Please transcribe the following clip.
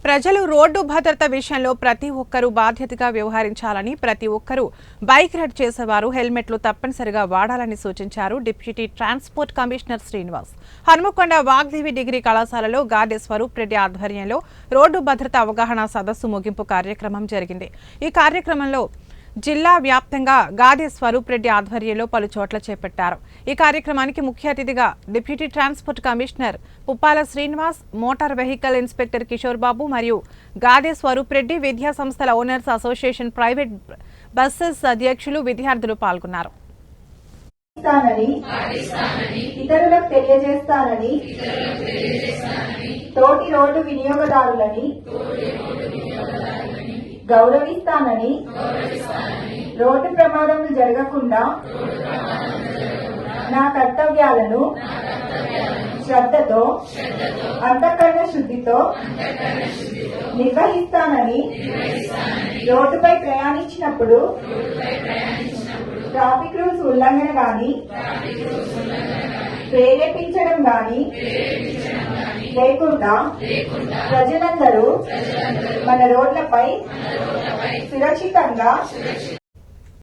ప్రజలు రోడ్డు భద్రత విషయంలో ప్రతి ఒక్కరూ బాధ్యతగా వ్యవహరించాలని, ప్రతి ఒక్కరూ బైక్ రైడ్ చేసేవారు హెల్మెట్లు తప్పనిసరిగా వాడాలని సూచించారు deputy transport commissioner Srinivas. Hanumakonda Vagdevi degree కళాశాలలో గాదె స్వరూప్ రెడ్డి ఆధ్వర్యంలో రోడ్డు భద్రత అవగాహన సదస్సు ముగింపు కార్యక్రమం జరిగింది. ఈ కార్యక్రమంలో జిల్లా వ్యాప్తంగా గాదె స్వరూప్ రెడ్డి ఆధ్వర్యంలో పలు చోట్ల చేపట్టారు. ఈ కార్యక్రమానికి ముఖ్య అతిథిగా deputy transport commissioner Puppala Srinivas, motor vehicle inspector Kishore Babu మరియు గాదె స్వరూప్ రెడ్డి విద్యా సంస్థల ఓనర్స్ అసోసియేషన్ ప్రైవేట్ బస్సెస్ అధ్యక్షులు, విద్యార్థులు పాల్గొన్నారు. ఇతరులకు తెలియజేస్తానని, తోటి రోడ్డు వినియోగదారులని గౌరవిస్తానని, రోడ్డు ప్రమాదములు జరగకుండా నా కర్తవ్యాలను శ్రద్ధతో, అంతఃకరణ శుద్ధితో నిర్వహిస్తానని, రోడ్డుపై ప్రయాణించినప్పుడు ట్రాఫిక్ రూల్స్ ఉల్లంఘన గాని, ప్రేరేపించడం గాని లేకుండా ప్రజలందరూ మన రోడ్లపై సురక్షితంగా